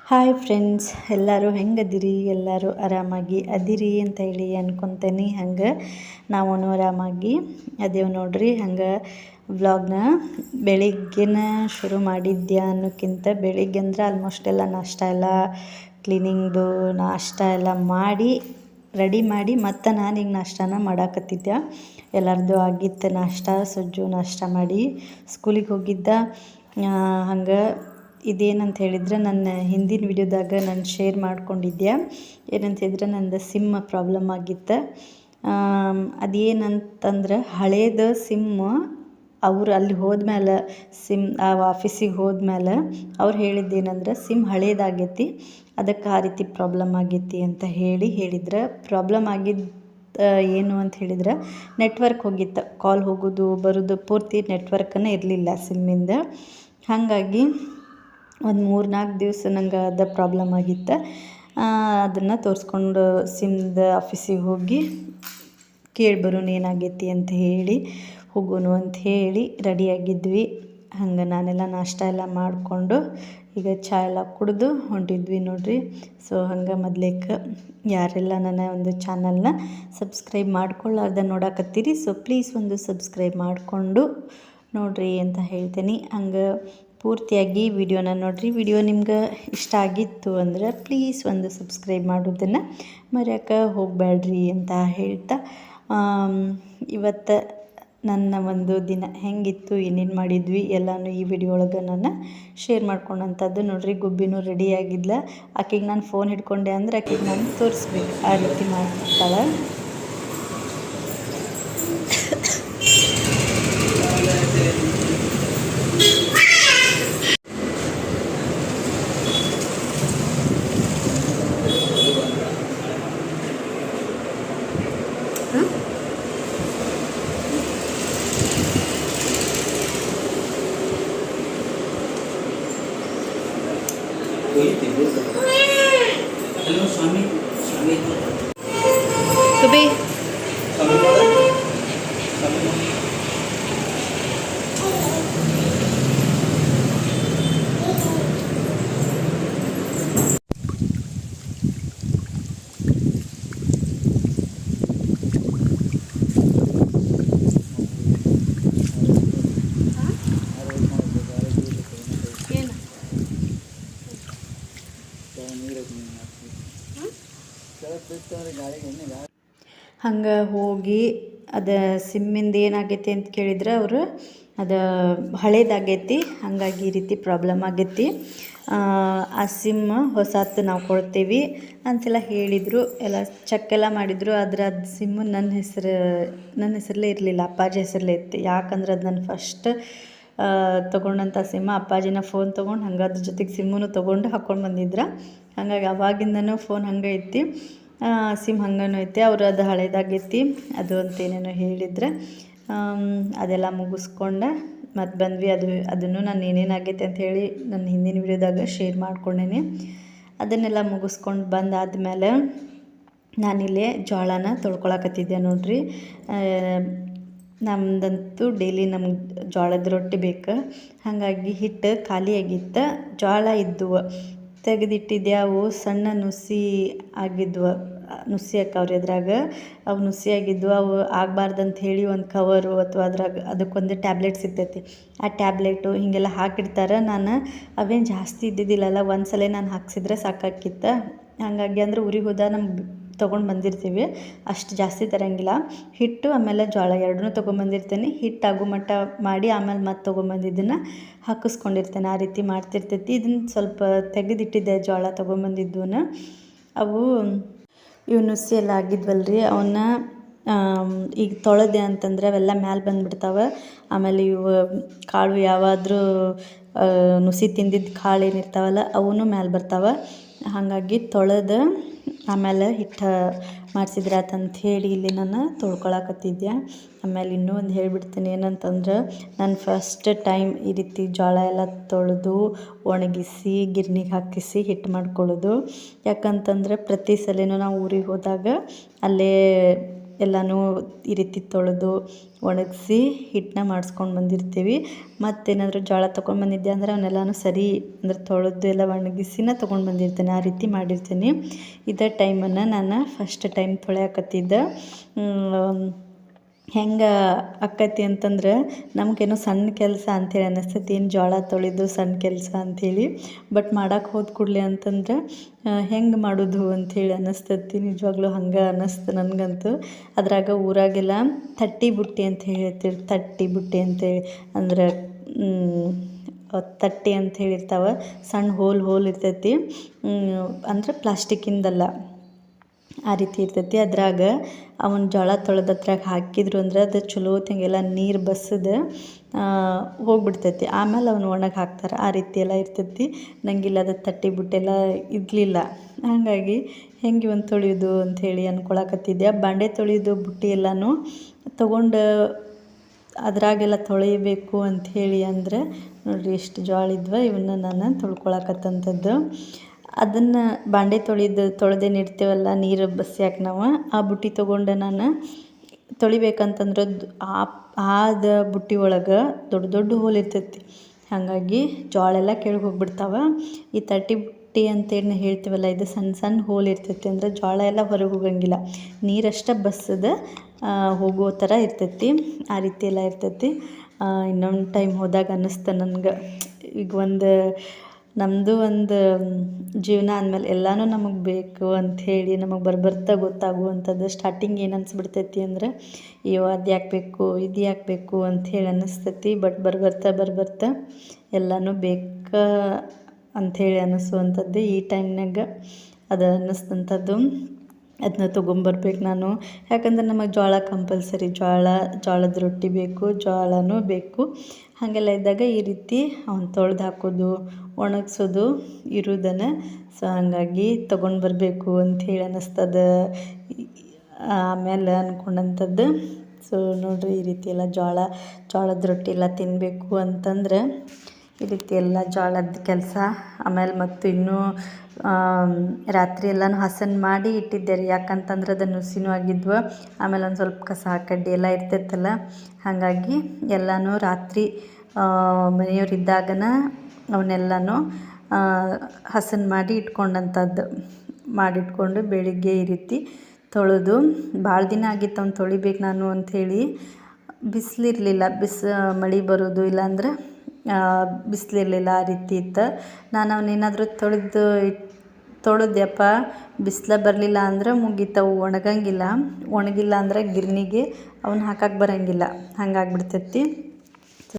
Hi friends, ಎಲ್ಲರೂ ಹೆಂಗದಿರಿ? ಎಲ್ಲರೂ ಆರಾಮಾಗಿ ಅದಿರಿ ಅಂತ ಹೇಳಿ ಅನ್ಕೊತೇನೆ. ಹಂಗೆ ನಾವು ಆರಾಮಾಗಿ ಅದೇವು ನೋಡ್ರಿ. ಹಂಗೆ ವ್ಲಾಗ್ನ ಬೆಳಿಗ್ಗೆನ ಶುರು ಮಾಡಿದ್ದೆ ಅನ್ನೋಕ್ಕಿಂತ ಬೆಳಿಗ್ಗೆ ಅಂದ್ರೆ ಆಲ್ಮೋಸ್ಟ್ ಎಲ್ಲ ನಾಷ್ಟ ಎಲ್ಲ ಕ್ಲೀನಿಂಗು ನಾಷ್ಟ ಎಲ್ಲ ಮಾಡಿ ರೆಡಿ ಮಾಡಿ ಮತ್ತು ನಾನೀಗ ನಾಷ್ಟನ ಮಾಡಾಕತ್ತಿದ್ದೆ. ಎಲ್ಲರದ್ದು ಆಗಿತ್ತು ನಾಷ್ಟ. ಸಜ್ಜು ನಾಷ್ಟ ಮಾಡಿ ಸ್ಕೂಲಿಗೆ ಹೋಗಿದ್ದ. ಹಂಗೆ ಇದೇನಂತ ಹೇಳಿದ್ರೆ ನನ್ನ ಹಿಂದಿನ ವಿಡಿಯೋದಾಗ ನಾನು ಶೇರ್ ಮಾಡ್ಕೊಂಡಿದ್ದೆ. ಏನಂತ ಹೇಳಿದ್ರೆ ನಂದು ಸಿಮ್ ಪ್ರಾಬ್ಲಮ್ ಆಗಿತ್ತು. ಅದೇನಂತಂದ್ರೆ ಹಳೇದು ಸಿಮ್ಮು ಅವ್ರು ಅಲ್ಲಿ ಹೋದ್ಮೇಲೆ ಆ ಆಫೀಸಿಗೆ ಹೋದ್ಮೇಲೆ ಅವ್ರು ಹೇಳಿದ್ದೇನೆಂದ್ರೆ ಸಿಮ್ ಹಳೇದಾಗೈತಿ, ಅದಕ್ಕೆ ಆ ರೀತಿ ಪ್ರಾಬ್ಲಮ್ ಆಗೈತಿ ಅಂತ ಹೇಳಿದ್ರೆ ಪ್ರಾಬ್ಲಮ್ ಆಗಿದ್ದು ಏನು ಅಂತ ಹೇಳಿದ್ರೆ ನೆಟ್ವರ್ಕ್ ಹೋಗಿತ್ತು. ಕಾಲ್ ಹೋಗೋದು ಬರೋದು ಪೂರ್ತಿ ನೆಟ್ವರ್ಕನ್ನು ಇರಲಿಲ್ಲ ಸಿಮ್ಮಿಂದ. ಹಾಗಾಗಿ ಒಂದು 3-4 ದಿವಸ ನಂಗೆ ಅದು ಪ್ರಾಬ್ಲಮ್ ಆಗಿತ್ತು. ಅದನ್ನು ತೋರಿಸ್ಕೊಂಡು ಸಿಮ್ದು ಆಫೀಸಿಗೆ ಹೋಗಿ ಕೇಳಿಬರೋಣ ಏನಾಗೈತಿ ಅಂತ ಹೇಳಿ ಹೋಗೋಣ ಅಂತ ಹೇಳಿ ರೆಡಿಯಾಗಿದ್ವಿ. ಹಂಗೆ ನಾನೆಲ್ಲ ನಾಷ್ಟ ಎಲ್ಲ ಮಾಡಿಕೊಂಡು ಈಗ ಚಹಾ ಎಲ್ಲ ಕುಡಿದು ಹೊಂಟಿದ್ವಿ ನೋಡಿರಿ. ಸೊ ಹಂಗೆ ಮೊದಲೇಕ್ಕೆ ಯಾರೆಲ್ಲ ನನ್ನ ಒಂದು ಚಾನಲ್ನ ಸಬ್ಸ್ಕ್ರೈಬ್ ಮಾಡ್ಕೊಳ್ಳಾರ್ದ ನೋಡಕತ್ತೀರಿ, ಸೊ ಪ್ಲೀಸ್ ಒಂದು ಸಬ್ಸ್ಕ್ರೈಬ್ ಮಾಡಿಕೊಂಡು ನೋಡಿರಿ ಅಂತ ಹೇಳ್ತೀನಿ. ಹಂಗೆ ಪೂರ್ತಿಯಾಗಿ ವಿಡಿಯೋನ ನೋಡಿರಿ. ವಿಡಿಯೋ ನಿಮ್ಗೆ ಇಷ್ಟ ಆಗಿತ್ತು ಅಂದರೆ ಪ್ಲೀಸ್ ಒಂದು ಸಬ್ಸ್ಕ್ರೈಬ್ ಮಾಡೋದನ್ನು ಮರೆಯೋಕ್ಕೆ ಹೋಗಬೇಡ್ರಿ ಅಂತ ಹೇಳ್ತಾ, ಇವತ್ತು ನನ್ನ ಒಂದು ದಿನ ಹೆಂಗಿತ್ತು, ಏನೇನು ಮಾಡಿದ್ವಿ ಎಲ್ಲನೂ ಈ ವಿಡಿಯೋ ಒಳಗೆ ನಾನು ಶೇರ್ ಮಾಡ್ಕೊಂಡಂಥದ್ದು ನೋಡಿರಿ. ಗುಬ್ಬಿನೂ ರೆಡಿಯಾಗಿದ್ಲ. ಆಕೆಗೆ ನಾನು ಫೋನ್ ಹಿಡ್ಕೊಂಡೆ ಅಂದರೆ ಆಕೆಗೆ ನಾನು ತೋರಿಸ್ಬೇಕು, ಆ ರೀತಿ ಮಾಡ್ತಾಳೆ. हेलो स्वामी स्वामी सुबह ಹಂಗೆ ಹೋಗಿ ಅದು ಸಿಮ್ಮಿಂದ ಏನಾಗೈತಿ ಅಂತ ಕೇಳಿದ್ರೆ ಅವರು ಅದು ಹಳೇದಾಗೈತಿ, ಹಾಗಾಗಿ ಈ ರೀತಿ ಪ್ರಾಬ್ಲಮ್ ಆಗೈತಿ. ಆ ಸಿಮ್ ಹೊಸತು ನಾವು ಕೊಡ್ತೀವಿ ಅಂತೆಲ್ಲ ಹೇಳಿದರು. ಎಲ್ಲ ಚೆಕ್ ಎಲ್ಲ ಮಾಡಿದರು. ಆದರೆ ಅದು ಸಿಮ್ಮು ನನ್ನ ಹೆಸರಲ್ಲೇ ಇರಲಿಲ್ಲ, ಅಪ್ಪಾಜಿ ಹೆಸರಲ್ಲೇ ಇತ್ತು. ಯಾಕಂದ್ರೆ ಅದು ನಾನು ಫಸ್ಟ್ ತೊಗೊಂಡಂಥ ಸಿಮ್ಮ ಅಪ್ಪಾಜಿನ ಫೋನ್ ತೊಗೊಂಡು ಹಂಗೆ ಅದ್ರ ಜೊತೆಗೆ ಸಿಮ್ಮನ್ನು ತೊಗೊಂಡು ಹಾಕ್ಕೊಂಡು ಬಂದಿದ್ರು. ಹಾಗಾಗಿ ಅವಾಗಿಂದನೂ ಫೋನ್ ಹಂಗೆ ಐತಿ, ಸಿಮ್ ಹಂಗನೂ ಐತಿ. ಅವರು ಅದು ಹಳೇದಾಗೈತಿ ಅದು ಅಂತೇನೇನೋ ಹೇಳಿದ್ರೆ ಅದೆಲ್ಲ ಮುಗಿಸ್ಕೊಂಡು ಮತ್ತು ಬಂದ್ವಿ. ಅದನ್ನು ನಾನು ಏನೇನಾಗೈತೆ ಅಂತ ಹೇಳಿ ನನ್ನ ಹಿಂದಿನ ವಿಡಿಯೋದಾಗ ಶೇರ್ ಮಾಡ್ಕೊಂಡೇನೆ. ಅದನ್ನೆಲ್ಲ ಮುಗಿಸ್ಕೊಂಡು ಬಂದಾದಮೇಲೆ ನಾನಿಲ್ಲೇ ಜೋಳನ ತೊಳ್ಕೊಳಕತ್ತಿದ್ದೆ ನೋಡಿರಿ. ನಮ್ಮದಂತೂ ಡೈಲಿ ನಮ್ಗೆ ಜೋಳದ ರೊಟ್ಟಿ ಬೇಕು. ಹಾಗಾಗಿ ಹಿಟ್ಟು ಖಾಲಿಯಾಗಿತ್ತು. ಜೋಳ ಇದ್ದವು ತೆಗೆದಿಟ್ಟಿದ್ದೆ. ಅವು ಸಣ್ಣ ನುಸಿ ಆಗಿದ್ವು, ನುಸಿ ಹಾಕವ್ರಿ ಅದ್ರಾಗ. ಅವು ನುಸಿ ಆಗಿದ್ವು. ಅವು ಆಗಬಾರ್ದಂತ ಹೇಳಿ ಒಂದು ಕವರು ಅಥವಾ ಅದಕ್ಕೊಂದು ಟ್ಯಾಬ್ಲೆಟ್ ಸಿಗ್ತೈತಿ, ಆ ಟ್ಯಾಬ್ಲೆಟು ಹೀಗೆಲ್ಲ ಹಾಕಿಡ್ತಾರೆ. ನಾನು ಅವೇನು ಜಾಸ್ತಿ ಇದ್ದಿದ್ದಿಲ್ಲಲ್ಲ, ಒಂದು ಸಲ ನಾನು ಹಾಕ್ಸಿದ್ರೆ ಸಾಕಾಕಿತ್ತು. ಹಾಗಾಗಿ ಅಂದ್ರೆ ಊರಿಗೆ ಹೋದ ನಮ್ಗೆ ತೊಗೊಂಡು ಬಂದಿರ್ತೀವಿ, ಅಷ್ಟು ಜಾಸ್ತಿ ತರೋಂಗಿಲ್ಲ. ಹಿಟ್ಟು ಆಮೇಲೆ ಜೋಳ ಎರಡನ್ನೂ ತೊಗೊಂಬಂದಿರ್ತೇನೆ. ಹಿಟ್ಟು ಆಗು ಮಟ್ಟ ಮಾಡಿ ಆಮೇಲೆ ಮತ್ತೆ ತೊಗೊಂಬಂದಿದ್ದನ್ನು ಹಾಕಿಸ್ಕೊಂಡಿರ್ತೇನೆ. ಆ ರೀತಿ ಮಾಡ್ತಿರ್ತೈತಿ. ಇದನ್ನು ಸ್ವಲ್ಪ ತೆಗೆದಿಟ್ಟಿದ್ದೆ ಜೋಳ ತೊಗೊಂಬಂದಿದ್ದವನ್ನ. ಅವು ಇವು ನುಸಿ ಎಲ್ಲ ಆಗಿದ್ವಲ್ರಿ, ಅವನ್ನ ಈಗ ತೊಳೆದೆ ಅಂತಂದರೆ ಅವೆಲ್ಲ ಮ್ಯಾಲೆ ಬಂದುಬಿಡ್ತಾವೆ. ಆಮೇಲೆ ಇವು ಕಾಳು ಯಾವಾದರೂ ನುಸಿ ತಿಂದಿದ್ದು ಕಾಳು ಏನಿರ್ತಾವಲ್ಲ ಅವನು ಮ್ಯಾಲೆ ಬರ್ತಾವೆ. ಹಾಗಾಗಿ ತೊಳೆದು ಆಮೇಲೆ ಹಿಟ್ಟು ಮಾಡಿಸಿದ್ರೆ ಆತಂತ ಹೇಳಿ ಇಲ್ಲಿ ನಾನು ತೊಳ್ಕೊಳಕತ್ತಿದ್ದೆ. ಆಮೇಲೆ ಇನ್ನೂ ಒಂದು ಹೇಳಿಬಿಡ್ತೀನಿ, ಏನಂತಂದ್ರೆ ನಾನು ಫಸ್ಟ್ ಟೈಮ್ ಈ ರೀತಿ ಜೋಳ ಎಲ್ಲ ತೊಳೆದು ಒಣಗಿಸಿ ಗಿರ್ನಿಗೆ ಹಾಕಿಸಿ ಹಿಟ್ಟು ಮಾಡ್ಕೊಳ್ಳೋದು. ಯಾಕಂತಂದ್ರೆ ಪ್ರತಿ ಸಲನೂ ನಾವು ಊರಿಗೆ ಹೋದಾಗ ಅಲ್ಲೇ ಎಲ್ಲನೂ ಈ ರೀತಿ ತೊಳೆದು ಒಣಗಿಸಿ ಹಿಟ್ಟನ್ನ ಮಾಡಿಸ್ಕೊಂಡು ಬಂದಿರ್ತೀವಿ. ಮತ್ತೇನಾದರೂ ಜೋಳ ತೊಗೊಂಡ್ಬಂದಿದ್ದೆ ಅಂದರೆ ಅವನ್ನೆಲ್ಲನೂ ಸರಿ ಅಂದರೆ ತೊಳೆದು ಎಲ್ಲ ಒಣಗಿಸಿನ ತೊಗೊಂಡು ಬಂದಿರ್ತೇನೆ. ಆ ರೀತಿ ಮಾಡಿರ್ತೀನಿ. ಇದೇ ಟೈಮನ್ನು ನಾನು ಫಸ್ಟ್ ಟೈಮ್ ತೊಳೆಯಕತ್ತಿದ್ದೆ. ಹೆಂಗೆ ಆಕ್ಕೈತಿ ಅಂತಂದ್ರೆ ನಮಗೇನೋ ಸಣ್ಣ ಕೆಲಸ ಅಂಥೇಳಿ ಅನ್ನಿಸ್ತೈತಿ, ಏನು ಜೋಳ ತೊಳೆದು ಸಣ್ಣ ಕೆಲಸ ಅಂಥೇಳಿ. ಬಟ್ ಮಾಡೋಕೆ ಹೋದ ಕೂಡಲೇ ಅಂತಂದ್ರೆ ಹೆಂಗೆ ಮಾಡೋದು ಅಂಥೇಳಿ ಅನ್ನಿಸ್ತೈತಿ. ನಿಜವಾಗ್ಲೂ ಹಂಗೆ ಅನ್ನಿಸ್ತು ನನಗಂತೂ. ಅದ್ರಾಗ ಊರಾಗೆಲ್ಲ ತಟ್ಟಿ ಬುಟ್ಟಿ ಅಂತ ಹೇಳ್ತೀವಿ. ತಟ್ಟಿ ಬುಟ್ಟಿ ಅಂತೇಳಿ ಅಂದ್ರೆ ತಟ್ಟಿ ಅಂತ ಹೇಳಿರ್ತಾವೆ, ಸಣ್ಣ ಹೋಲ್ ಇರ್ತೈತಿ. ಅಂದ್ರೆ ಪ್ಲಾಸ್ಟಿಕ್ಕಿಂದಲ್ಲ, ಆ ರೀತಿ ಇರ್ತೈತಿ. ಅದ್ರಾಗ ಅವನ ಜೋಳ ತೊಳೆದದ್ರಾಗ ಹಾಕಿದ್ರು ಅಂದ್ರೆ ಅದು ಚಲೋ ತಂಗೆಲ್ಲ ನೀರು ಬಸ್ಸದು ಹೋಗ್ಬಿಡ್ತೈತಿ. ಆಮೇಲೆ ಅವನು ಒಣಗಿ ಹಾಕ್ತಾರೆ. ಆ ರೀತಿ ಎಲ್ಲ ಇರ್ತೈತಿ. ನಂಗಿಲ್ಲ ಅದು ತಟ್ಟಿ ಬುಟ್ಟೆಲ್ಲ ಇರಲಿಲ್ಲ. ಹಾಗಾಗಿ ಹೆಂಗೆ ಇವನು ತೊಳೆಯೋದು ಅಂಥೇಳಿ ಅಂದ್ಕೊಳಕತ್ತಿದ್ದೆ. ಬಾಂಡೆ ತೊಳೆಯೋದು ಬುಟ್ಟಿ ಎಲ್ಲನೂ ತೊಗೊಂಡು ಅದ್ರಾಗೆಲ್ಲ ತೊಳಿಬೇಕು ಅಂಥೇಳಿ ಅಂದರೆ ನೋಡಿರಿ ಎಷ್ಟು ಜೋಳ ಇದ್ವ ಇವನ್ನ ನಾನು ತೊಳ್ಕೊಳಕತ್ತಂಥದ್ದು. ಅದನ್ನು ಬಾಂಡೆ ತೊಳೆದೇನು ಇಡ್ತೇವಲ್ಲ ನೀರು ಬಸ್ಯಾಕೆ ನಾವು, ಆ ಬುಟ್ಟಿ ತೊಗೊಂಡು ನಾನು ತೊಳಿಬೇಕಂತಂದ್ರೆ ಆದ ಬುಟ್ಟಿ ಒಳಗೆ ದೊಡ್ಡ ಹೋಲ್ ಇರ್ತೈತಿ. ಹಾಗಾಗಿ ಜೋಳ ಎಲ್ಲ ಕೆಳಗೆ ಹೋಗ್ಬಿಡ್ತಾವೆ. ಈ ತಟ್ಟಿ ಬುಟ್ಟಿ ಅಂತೇಳಿ ಹೇಳ್ತೀವಲ್ಲ, ಇದು ಸಣ್ಣ ಹೋಲ್ ಇರ್ತೈತಿ. ಅಂದರೆ ಜೋಳ ಎಲ್ಲ ಹೊರಗೆ ಹೋಗಂಗಿಲ್ಲ, ನೀರಷ್ಟೇ ಬಸ್ಸದ ಹೋಗೋ ಥರ ಇರ್ತೈತಿ. ಆ ರೀತಿ ಎಲ್ಲ ಇರ್ತೈತಿ. ಇನ್ನೊಂದು ಟೈಮ್ ಹೋದಾಗ ಅನ್ನಿಸ್ತು ನನಗೆ, ಈಗ ನಮ್ಮದು ಒಂದು ಜೀವನ ಅಂದಮೇಲೆ ಎಲ್ಲನೂ ನಮಗೆ ಬೇಕು ಅಂಥೇಳಿ ನಮಗೆ ಬರ್ತಾ ಗೊತ್ತಾಗುವಂಥದ್ದು. ಸ್ಟಾರ್ಟಿಂಗ್ ಏನು ಅನಿಸ್ಬಿಡ್ತೈತಿ ಅಂದರೆ ಅಯ್ಯೋ ಅದು ಯಾಕೆ ಬೇಕು, ಇದು ಯಾಕೆ ಬೇಕು ಅಂಥೇಳಿ ಅನ್ನಿಸ್ತೈತಿ. ಬಟ್ ಬರ್ತಾ ಎಲ್ಲನೂ ಬೇಕು ಅಂಥೇಳಿ ಅನ್ನಿಸುವಂಥದ್ದು ಈ ಟೈಮ್ನಾಗ ಅದು ಅನ್ನಿಸ್ತಂಥದ್ದು. ಅದನ್ನ ತೊಗೊಂಬರ್ಬೇಕು ನಾನು. ಯಾಕಂದ್ರೆ ನಮಗೆ ಜೋಳ ಕಂಪಲ್ಸರಿ, ಜೋಳದ ರೊಟ್ಟಿ ಬೇಕು, ಜೋಳನೂ ಬೇಕು. ಹಾಗೆಲ್ಲ ಇದ್ದಾಗ ಈ ರೀತಿ ಅವ್ನು ತೊಳೆದು ಹಾಕೋದು, ಒಣಗಿಸೋದು ಇರೋದನ್ನು. ಸೊ ಹಾಗಾಗಿ ತೊಗೊಂಡು ಬರಬೇಕು ಅಂಥೇಳಿ ಅನ್ನಿಸ್ತದೆ ಆಮೇಲೆ ಅಂದ್ಕೊಂಡಂಥದ್ದು. ಸೊ ನೋಡಿರಿ, ಈ ರೀತಿ ಎಲ್ಲ ಜೋಳದ ರೊಟ್ಟಿ ಎಲ್ಲ ತಿನ್ನಬೇಕು ಅಂತಂದ್ರೆ ಈ ರೀತಿ ಎಲ್ಲ ಜೋಳದ ಕೆಲಸ. ಆಮೇಲೆ ಮತ್ತು ಇನ್ನೂ ರಾತ್ರಿ ಎಲ್ಲನೂ ಹಸನು ಮಾಡಿ ಇಟ್ಟಿದ್ದೆ ರೀ. ಯಾಕಂತಂದ್ರೆ ಅದು ನುಸಿನೂ ಆಗಿದ್ವು. ಆಮೇಲೆ ಒಂದು ಸ್ವಲ್ಪ ಕಸ ಕಡ್ಡಿ ಎಲ್ಲ ಇರ್ತೈತಲ್ಲ, ಹಾಗಾಗಿ ಎಲ್ಲನೂ ರಾತ್ರಿ ಮನೆಯವರಿದ್ದಾಗನ ಅವನ್ನೆಲ್ಲನೂ ಹಸನು ಮಾಡಿ ಇಟ್ಕೊಂಡಂಥದ್ದು. ಮಾಡಿಟ್ಕೊಂಡು ಬೆಳಿಗ್ಗೆ ಈ ರೀತಿ ತೊಳೆದು, ಭಾಳ ದಿನ ಆಗಿತ್ತು ಅವ್ನು ತೊಳಿಬೇಕು ನಾನು ಅಂಥೇಳಿ. ಬಿಸಿಲಿರಲಿಲ್ಲ, ಮಳೆ ಬರೋದು ಇಲ್ಲಾಂದ್ರೆ ಬಿಸಿಲಿರಲಿಲ್ಲ, ಆ ರೀತಿ ಇತ್ತು. ನಾನು ಅವನೇನಾದರೂ ತೊಳೆದ್ಯಪ್ಪ ಬಿಸಿಲ ಬರಲಿಲ್ಲ ಅಂದ್ರೆ ಮುಗೀತವು, ಒಣಗಿಲ್ಲ ಅಂದ್ರೆ ಗಿರ್ನಿಗೆ ಅವ್ನು ಹಾಕಕ್ಕೆ ಬರೋಂಗಿಲ್ಲ, ಹಂಗಾಗ್ಬಿಡ್ತೈತಿ.